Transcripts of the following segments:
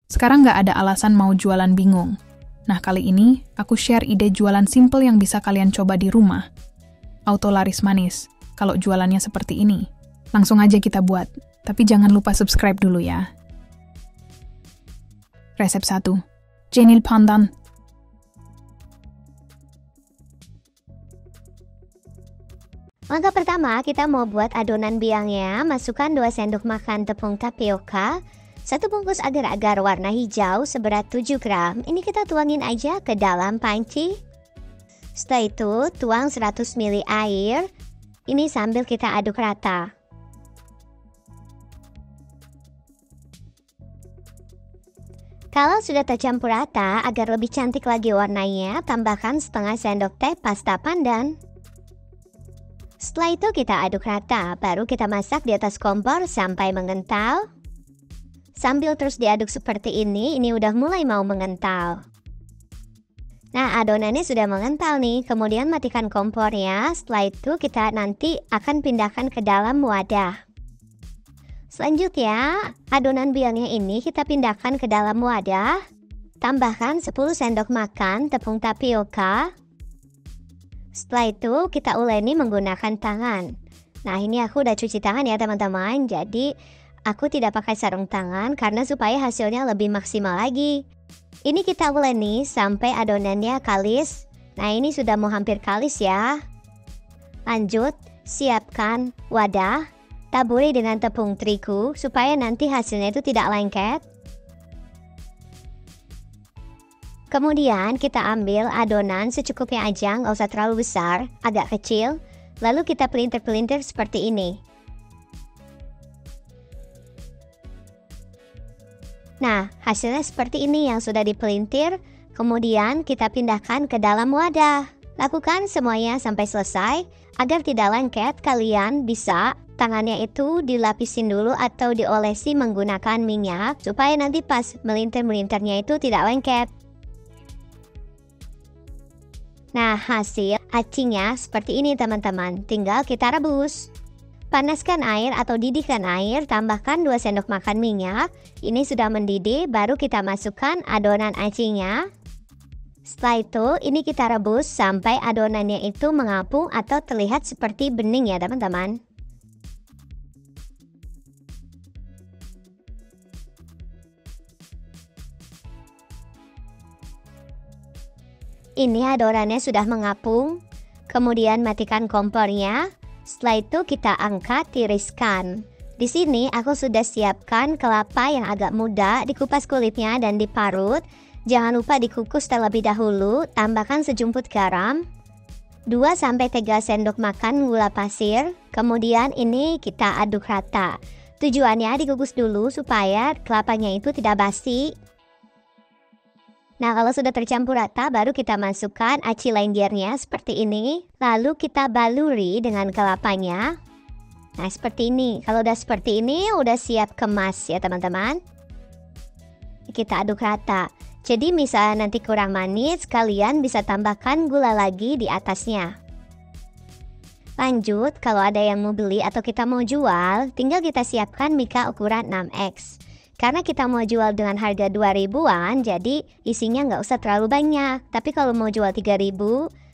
Sekarang nggak ada alasan mau jualan bingung. Nah, kali ini aku share ide jualan simple yang bisa kalian coba di rumah. Auto laris manis, kalau jualannya seperti ini. Langsung aja kita buat, tapi jangan lupa subscribe dulu ya. Resep 1. Jenil pandan. Langkah pertama, kita mau buat adonan biangnya. Masukkan 2 sendok makan tepung tapioka, 1 bungkus agar-agar warna hijau seberat 7 gram. Ini kita tuangin aja ke dalam panci. Setelah itu, tuang 100 ml air. Ini sambil kita aduk rata. Kalau sudah tercampur rata, agar lebih cantik lagi warnanya, tambahkan setengah sendok teh pasta pandan. Setelah itu kita aduk rata, baru kita masak di atas kompor sampai mengental. Sambil terus diaduk seperti ini udah mulai mau mengental. Nah, adonannya sudah mengental nih, kemudian matikan kompornya. Setelah itu kita nanti akan pindahkan ke dalam wadah. Selanjutnya, adonan biangnya ini kita pindahkan ke dalam wadah. Tambahkan 10 sendok makan tepung tapioka. Setelah itu kita uleni menggunakan tangan. Nah, ini aku udah cuci tangan ya teman-teman. Jadi aku tidak pakai sarung tangan karena supaya hasilnya lebih maksimal lagi. Ini kita uleni sampai adonannya kalis. Nah, ini sudah mau hampir kalis ya. Lanjut, siapkan wadah. Taburi dengan tepung terigu supaya nanti hasilnya itu tidak lengket. Kemudian kita ambil adonan secukupnya aja, nggak usah terlalu besar, agak kecil. Lalu kita pelintir-pelintir seperti ini. Nah, hasilnya seperti ini yang sudah dipelintir. Kemudian kita pindahkan ke dalam wadah. Lakukan semuanya sampai selesai. Agar tidak lengket, kalian bisa tangannya itu dilapisin dulu atau diolesi menggunakan minyak. Supaya nanti pas melintir-melintirnya itu tidak lengket. Nah, hasil acinya seperti ini teman-teman, tinggal kita rebus. Panaskan air atau didihkan air, tambahkan 2 sendok makan minyak. Ini sudah mendidih, baru kita masukkan adonan acinya. Setelah itu, ini kita rebus sampai adonannya itu mengapung atau terlihat seperti bening ya teman-teman. Ini adonannya sudah mengapung. Kemudian matikan kompornya. Setelah itu kita angkat, tiriskan. Di sini aku sudah siapkan kelapa yang agak muda, dikupas kulitnya dan diparut. Jangan lupa dikukus terlebih dahulu. Tambahkan sejumput garam, 2-3 sendok makan gula pasir. Kemudian ini kita aduk rata. Tujuannya dikukus dulu supaya kelapanya itu tidak basi. Nah, kalau sudah tercampur rata, baru kita masukkan aci lenjernya seperti ini. Lalu kita baluri dengan kelapanya. Nah, seperti ini. Kalau udah seperti ini, udah siap kemas ya teman-teman. Kita aduk rata. Jadi misalnya nanti kurang manis, kalian bisa tambahkan gula lagi di atasnya. Lanjut, kalau ada yang mau beli atau kita mau jual, tinggal kita siapkan mika ukuran 6X. Karena kita mau jual dengan harga 2.000-an, jadi isinya nggak usah terlalu banyak. Tapi kalau mau jual 3.000,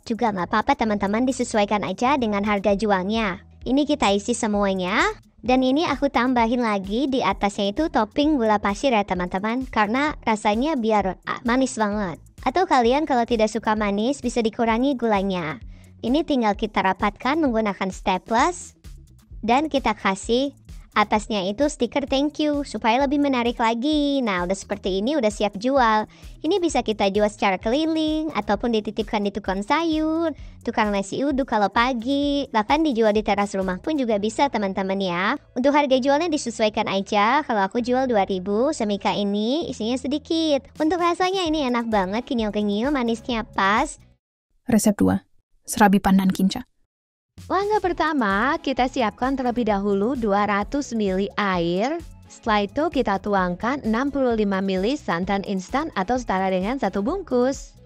juga nggak apa-apa teman-teman, disesuaikan aja dengan harga jualnya. Ini kita isi semuanya. Dan ini aku tambahin lagi di atasnya itu topping gula pasir ya teman-teman. Karena rasanya biar manis banget. Atau kalian kalau tidak suka manis, bisa dikurangi gulanya. Ini tinggal kita rapatkan menggunakan staples. Dan kita kasih atasnya itu stiker thank you supaya lebih menarik lagi. Nah, udah seperti ini udah siap jual. Ini bisa kita jual secara keliling ataupun dititipkan di tukang sayur, tukang nasi uduk kalau pagi, bahkan dijual di teras rumah pun juga bisa teman-teman ya. Untuk harga jualnya disesuaikan aja. Kalau aku jual 2.000, semika ini isinya sedikit. Untuk rasanya ini enak banget, kenyal-kenyal, manisnya pas. Resep 2. Serabi pandan kinca. Langkah pertama, kita siapkan terlebih dahulu 200 ml air. Setelah itu kita tuangkan 65 ml santan instan atau setara dengan 1 bungkus.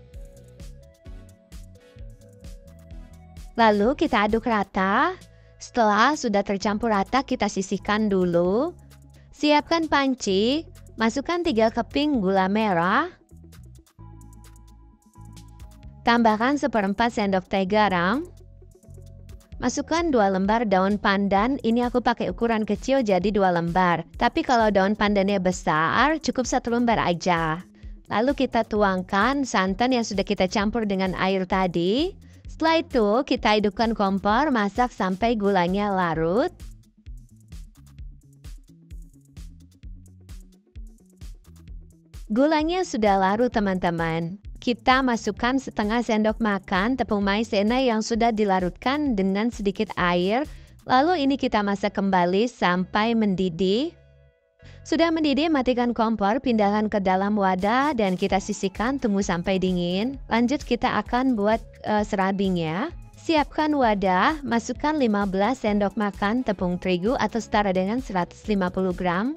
Lalu kita aduk rata. Setelah sudah tercampur rata, kita sisihkan dulu. Siapkan panci. Masukkan 3 keping gula merah. Tambahkan 1/4 sendok teh garam. Masukkan 2 lembar daun pandan, ini aku pakai ukuran kecil jadi 2 lembar. Tapi kalau daun pandannya besar, cukup 1 lembar aja. Lalu kita tuangkan santan yang sudah kita campur dengan air tadi. Setelah itu, kita hidupkan kompor, masak sampai gulanya larut. Gulanya sudah larut teman-teman. Kita masukkan setengah sendok makan tepung maizena yang sudah dilarutkan dengan sedikit air. Lalu ini kita masak kembali sampai mendidih. Sudah mendidih, matikan kompor, pindahkan ke dalam wadah dan kita sisihkan, tunggu sampai dingin. Lanjut kita akan buat serabingnya. Siapkan wadah, masukkan 15 sendok makan tepung terigu atau setara dengan 150 gram.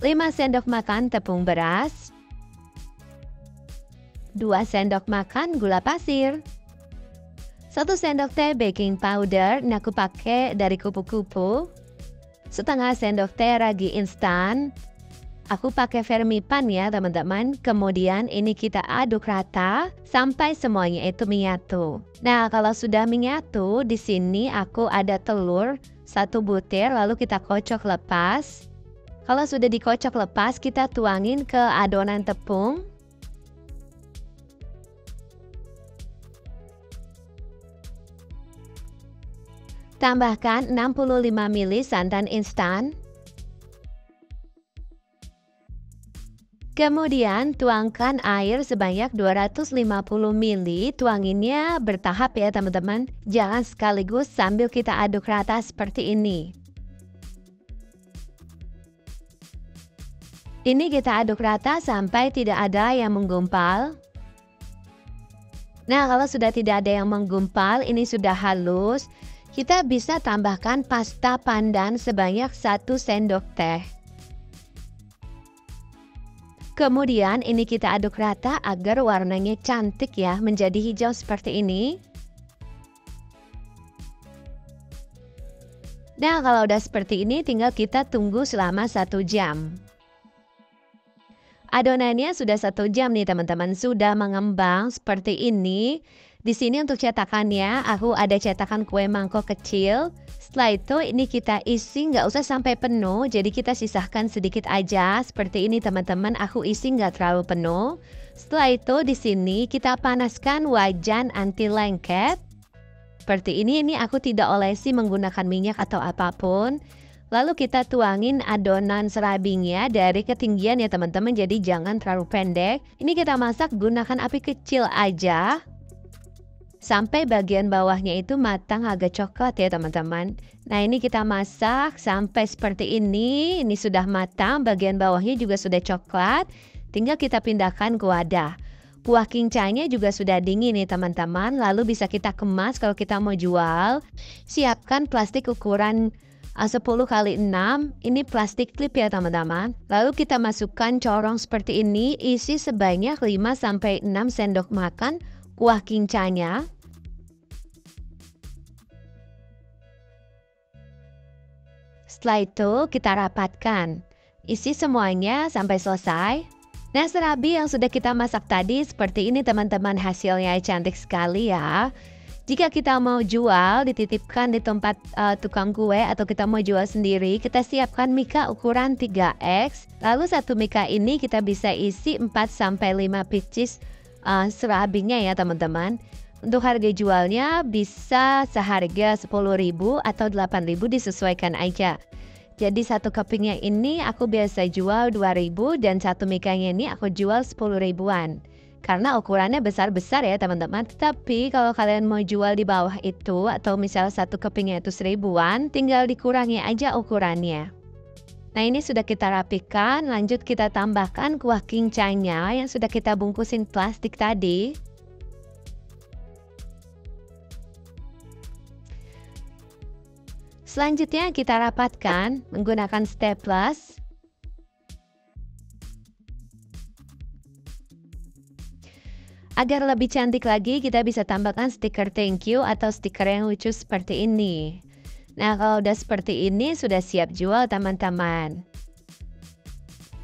5 sendok makan tepung beras. 2 sendok makan gula pasir. 1 sendok teh baking powder, ini aku pakai dari kupu-kupu. Setengah sendok teh ragi instan. Aku pakai Fermipan ya teman-teman. Kemudian ini kita aduk rata sampai semuanya itu menyatu. Nah, kalau sudah menyatu, di sini aku ada telur 1 butir lalu kita kocok lepas. Kalau sudah dikocok lepas, kita tuangin ke adonan tepung. Tambahkan 65 ml santan instan. Kemudian tuangkan air sebanyak 250 ml. Tuanginnya bertahap ya teman-teman. Jangan sekaligus sambil kita aduk rata seperti ini. Ini kita aduk rata sampai tidak ada yang menggumpal. Nah, kalau sudah tidak ada yang menggumpal, ini sudah halus. Kita bisa tambahkan pasta pandan sebanyak 1 sendok teh. Kemudian ini kita aduk rata agar warnanya cantik ya, menjadi hijau seperti ini. Nah, kalau udah seperti ini tinggal kita tunggu selama 1 jam. Adonannya sudah 1 jam nih teman-teman, sudah mengembang seperti ini. Di sini untuk cetakannya, aku ada cetakan kue mangkok kecil. Setelah itu ini kita isi nggak usah sampai penuh, jadi kita sisahkan sedikit aja. Seperti ini teman-teman, aku isi nggak terlalu penuh. Setelah itu di sini kita panaskan wajan anti lengket. Seperti ini aku tidak olesi menggunakan minyak atau apapun. Lalu kita tuangin adonan serabingnya dari ketinggian ya teman-teman, jadi jangan terlalu pendek. Ini kita masak gunakan api kecil aja. Sampai bagian bawahnya itu matang agak coklat ya teman-teman. Nah, ini kita masak sampai seperti ini. Ini sudah matang, bagian bawahnya juga sudah coklat. Tinggal kita pindahkan ke wadah. Kuah kincanya juga sudah dingin nih teman-teman. Lalu bisa kita kemas kalau kita mau jual. Siapkan plastik ukuran 10 x 6. Ini plastik klip ya teman-teman. Lalu kita masukkan corong seperti ini. Isi sebanyak 5-6 sendok makan kuah kincanya. Setelah itu kita rapatkan. Isi semuanya sampai selesai. Nah, serabi yang sudah kita masak tadi seperti ini teman-teman, hasilnya cantik sekali ya. Jika kita mau jual, dititipkan di tempat tukang kue atau kita mau jual sendiri, kita siapkan mika ukuran 3X. Lalu 1 mika ini kita bisa isi 4-5 pieces serabinya ya teman-teman. Untuk harga jualnya bisa seharga 10.000 atau 8.000 disesuaikan aja. Jadi 1 kepingnya ini aku biasa jual 2.000 dan 1 mikanya ini aku jual 10 ribuan. Karena ukurannya besar-besar ya teman-teman. Tapi kalau kalian mau jual di bawah itu atau misal 1 kepingnya itu 1.000-an, tinggal dikurangi aja ukurannya. Nah, ini sudah kita rapikan, lanjut kita tambahkan kuah kincanya yang sudah kita bungkusin plastik tadi. Selanjutnya kita rapatkan menggunakan staples. Agar lebih cantik lagi, kita bisa tambahkan stiker thank you atau stiker yang lucu seperti ini. Nah, kalau udah seperti ini sudah siap jual teman-teman.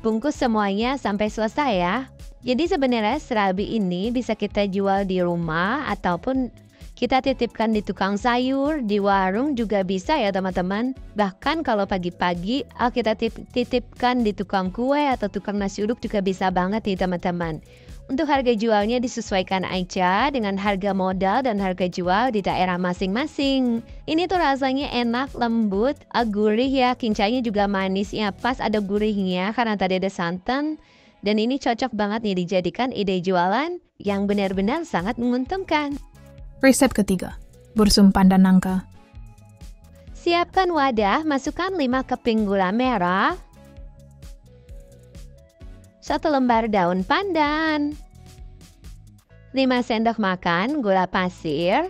bungkus semuanya sampai selesai ya. Jadi sebenarnya serabi ini bisa kita jual di rumah ataupun kita titipkan di tukang sayur, di warung juga bisa ya teman-teman. Bahkan kalau pagi-pagi kita titipkan di tukang kue atau tukang nasi uduk juga bisa banget nih teman-teman. Untuk harga jualnya disesuaikan aja dengan harga modal dan harga jual di daerah masing-masing. Ini tuh rasanya enak, lembut, gurih ya, kincanya juga manis ya, pas ada gurihnya karena tadi ada santan. Dan ini cocok banget nih dijadikan ide jualan yang benar-benar sangat menguntungkan. Resep ketiga, bursum pandan nangka. Siapkan wadah, masukkan 5 keping gula merah, 1 lembar daun pandan, 5 sendok makan gula pasir,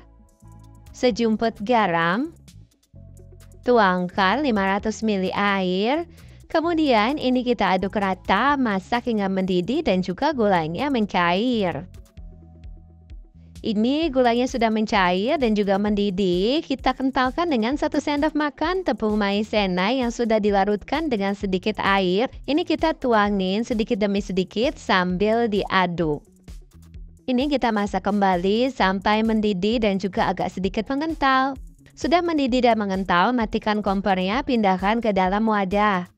sejumput garam, tuangkan 500 ml air, kemudian ini kita aduk rata, masak hingga mendidih dan juga gulanya mencair. Ini gulanya sudah mencair dan juga mendidih, kita kentalkan dengan 1 sendok makan tepung maizena yang sudah dilarutkan dengan sedikit air. Ini kita tuangin sedikit demi sedikit sambil diaduk. Ini kita masak kembali sampai mendidih dan juga agak sedikit mengental. Sudah mendidih dan mengental, matikan kompornya, pindahkan ke dalam wadah.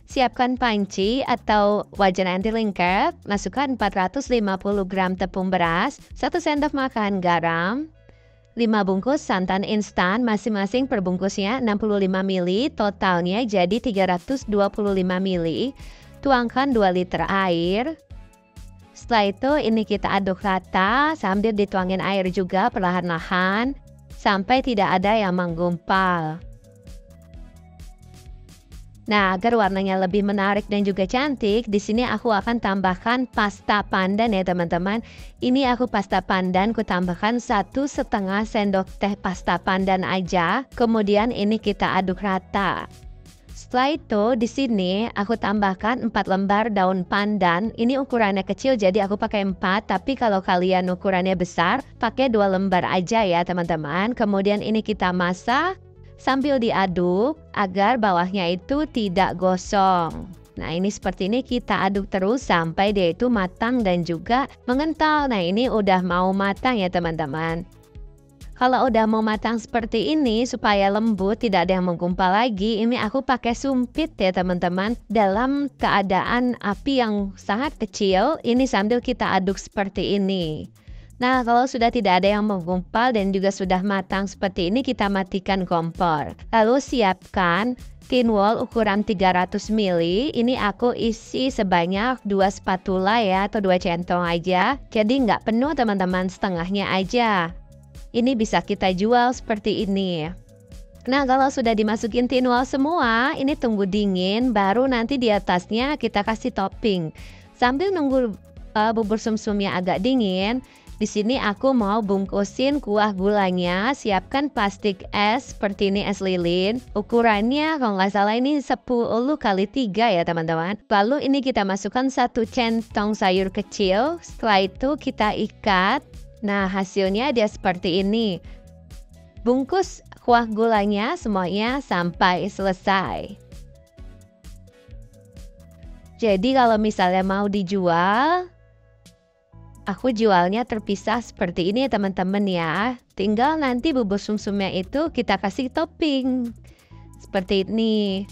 Siapkan panci atau wajan anti lengket, masukkan 450 gram tepung beras, 1 sendok makan garam, 5 bungkus santan instan, masing-masing per bungkusnya 65 ml, totalnya jadi 325 ml. Tuangkan 2 liter air. Setelah itu ini kita aduk rata sambil dituangin air juga perlahan-lahan sampai tidak ada yang menggumpal. Nah, agar warnanya lebih menarik dan juga cantik, di sini aku akan tambahkan pasta pandan ya teman-teman. Ini aku pasta pandan, ku tambahkan 1,5 sendok teh pasta pandan aja. Kemudian ini kita aduk rata. Setelah itu di sini aku tambahkan 4 lembar daun pandan. Ini ukurannya kecil jadi aku pakai 4, tapi kalau kalian ukurannya besar, pakai 2 lembar aja ya teman-teman. Kemudian ini kita masak sambil diaduk agar bawahnya itu tidak gosong. Nah ini seperti ini kita aduk terus sampai dia itu matang dan juga mengental. Nah ini udah mau matang ya teman-teman. Kalau udah mau matang seperti ini supaya lembut tidak ada yang menggumpal lagi, ini aku pakai sumpit ya teman-teman. Dalam keadaan api yang sangat kecil, ini sambil kita aduk seperti ini. Nah, kalau sudah tidak ada yang menggumpal dan juga sudah matang seperti ini, kita matikan kompor. Lalu siapkan tin wol ukuran 300 ml. Ini aku isi sebanyak 2 spatula ya, atau 2 centong aja. Jadi nggak penuh teman-teman, setengahnya aja. Ini bisa kita jual seperti ini. Nah, kalau sudah dimasukin tin wol semua, ini tunggu dingin, baru nanti di atasnya kita kasih topping. Sambil nunggu bubur sumsumnya agak dingin, di sini aku mau bungkusin kuah gulanya. Siapkan plastik es seperti ini, es lilin. Ukurannya kalau nggak salah ini 10 kali 3 ya teman-teman. Lalu ini kita masukkan 1 centong sayur kecil. Setelah itu kita ikat. Nah hasilnya dia seperti ini. Bungkus kuah gulanya semuanya sampai selesai. Jadi kalau misalnya mau dijual, aku jualnya terpisah seperti ini ya teman-teman ya. Tinggal nanti bubur sumsumnya itu kita kasih topping. Seperti ini.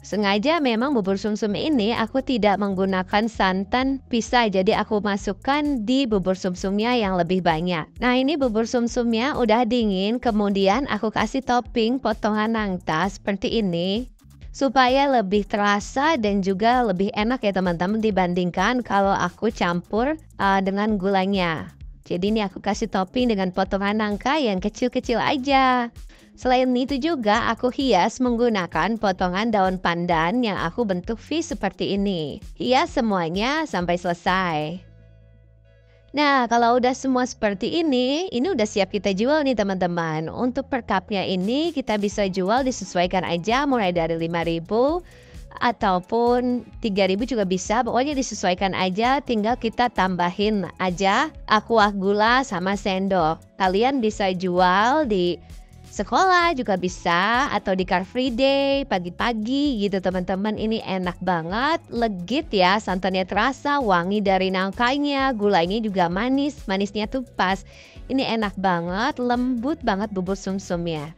Sengaja memang bubur sumsum ini aku tidak menggunakan santan pisah. Jadi aku masukkan di bubur sumsumnya yang lebih banyak. Nah ini bubur sumsumnya udah dingin. Kemudian aku kasih topping potongan nangka seperti ini. Supaya lebih terasa dan juga lebih enak ya teman-teman dibandingkan kalau aku campur dengan gulanya. Jadi ini aku kasih topping dengan potongan nangka yang kecil-kecil aja. Selain itu juga aku hias menggunakan potongan daun pandan yang aku bentuk V seperti ini. Hias semuanya sampai selesai. Nah, kalau udah semua seperti ini udah siap kita jual nih teman-teman. Untuk per cupnya ini kita bisa jual disesuaikan aja mulai dari 5.000 ataupun 3.000 juga bisa. Pokoknya disesuaikan aja, tinggal kita tambahin aja kuah gula sama sendok. Kalian bisa jual di sekolah juga bisa, atau di Car Free Day pagi-pagi gitu teman-teman. Ini enak banget, legit ya, santannya terasa, wangi dari nangkanya, gulanya juga manis, manisnya tuh pas. Ini enak banget, lembut banget bubur sumsumnya.